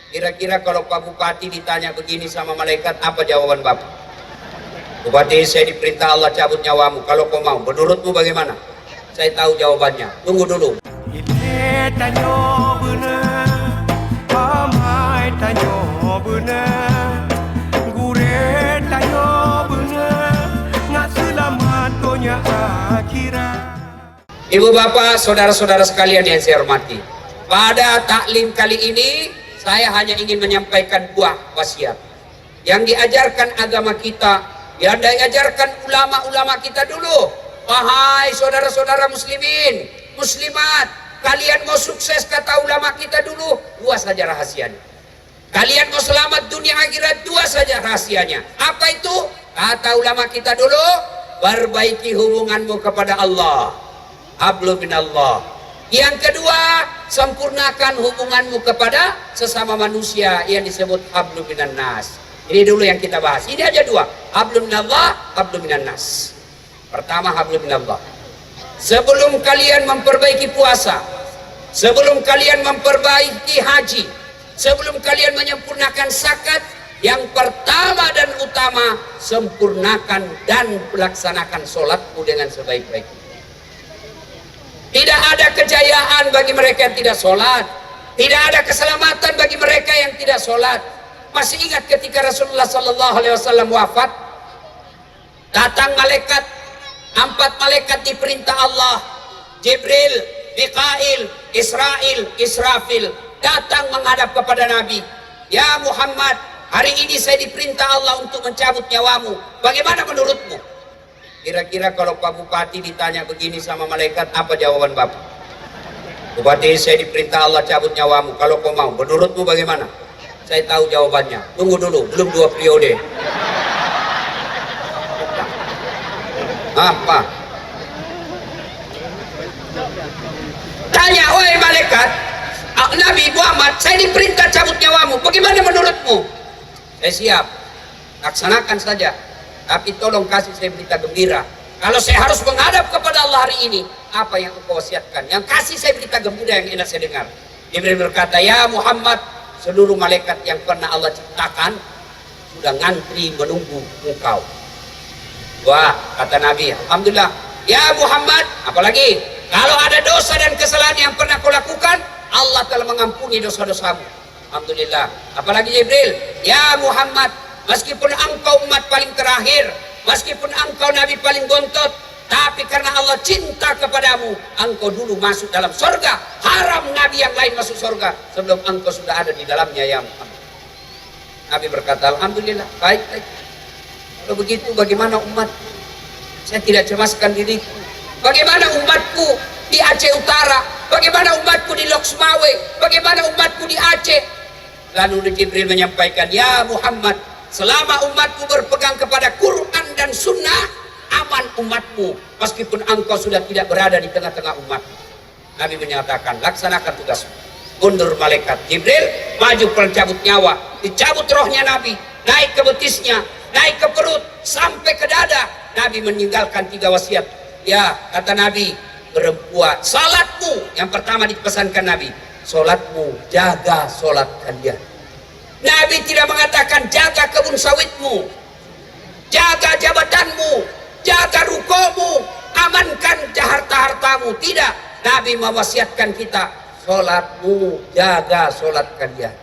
Kira-kira kalau Pak Bupati ditanya begini sama malaikat, apa jawaban Bapak? Bupati, saya diperintah Allah cabut nyawamu kalau kau mau. Menurutmu bagaimana? Saya tahu jawabannya. Tunggu dulu. Ibu bapak, saudara-saudara sekalian yang saya hormati, pada taklim kali ini saya hanya ingin menyampaikan buah wasiat yang diajarkan agama kita, yang diajarkan ulama-ulama kita dulu. Wahai saudara-saudara muslimin, muslimat, kalian mau sukses kata ulama kita dulu, dua saja rahasianya. Kalian mau selamat dunia akhirat, dua saja rahasianya. Apa itu? Kata ulama kita dulu, perbaiki hubunganmu kepada Allah, hablum minallah. Yang kedua, sempurnakan hubunganmu kepada sesama manusia yang disebut hablum minan nas. Ini dulu yang kita bahas. Ini aja dua, hablum minallah, hablum minan nas. Pertama, hablum minallah. Sebelum kalian memperbaiki puasa, sebelum kalian memperbaiki haji, sebelum kalian menyempurnakan zakat, yang pertama dan utama, sempurnakan dan laksanakan sholatmu dengan sebaik-baiknya. Tidak ada kejayaan bagi mereka yang tidak sholat. Tidak ada keselamatan bagi mereka yang tidak sholat. Masih ingat ketika Rasulullah SAW wafat, datang malaikat, 4 malaikat diperintah Allah, Jibril, Mikail, Israil, Israfil, datang menghadap kepada Nabi. Ya Muhammad, hari ini saya diperintah Allah untuk mencabut nyawamu. Bagaimana menurutmu? Kira-kira kalau Pak Bupati ditanya begini sama malaikat, apa jawaban Bapak? Bupati, saya diperintah Allah cabut nyawamu kalau kau mau. Menurutmu bagaimana? Saya tahu jawabannya. Tunggu dulu, belum 2 periode. Apa? Tanya, wahai malaikat, Nabi Muhammad, saya diperintah cabut nyawamu. Bagaimana menurutmu? Saya siap, laksanakan saja. Tapi tolong kasih saya berita gembira. Kalau saya harus menghadap kepada Allah hari ini, apa yang engkau wasiatkan? Yang kasih saya berita gembira yang enak saya dengar. Jibril berkata, ya Muhammad, seluruh malaikat yang pernah Allah ciptakan sudah ngantri menunggu engkau. Wah, kata Nabi, alhamdulillah. Ya Muhammad, apalagi kalau ada dosa dan kesalahan yang pernah kau lakukan, Allah telah mengampuni dosa-dosamu. Alhamdulillah. Apalagi Jibril, ya Muhammad, meskipun engkau umat paling terakhir, meskipun engkau nabi paling bontot, tapi karena Allah cinta kepadamu, engkau dulu masuk dalam surga. Haram nabi yang lain masuk surga sebelum engkau sudah ada di dalamnya ya Muhammad. Nabi berkata, alhamdulillah, baik. Kalau begitu bagaimana umat? Saya tidak cemaskan diriku. Bagaimana umatku di Aceh Utara? Bagaimana umatku di Lok Sumawe? Bagaimana umatku di Aceh? Lalu Jibril menyampaikan, ya Muhammad, selama umatku berpegang kepada Quran dan Sunnah, aman umatmu, meskipun engkau sudah tidak berada di tengah-tengah umat. Nabi menyatakan, laksanakan tugasmu. Mundur malaikat Jibril, maju pencabut nyawa, dicabut rohnya Nabi, naik ke betisnya, naik ke perut, sampai ke dada. Nabi meninggalkan 3 wasiat. Ya, kata Nabi, perempuan, salatmu, yang pertama dipesankan Nabi, salatmu, jaga salat kalian. Nabi tidak mengatakan jaga kebun sawitmu, jaga jabatanmu, jaga rukomu, amankan harta-hartamu. Tidak, Nabi mewasiatkan kita, sholatmu, jaga sholat kalian.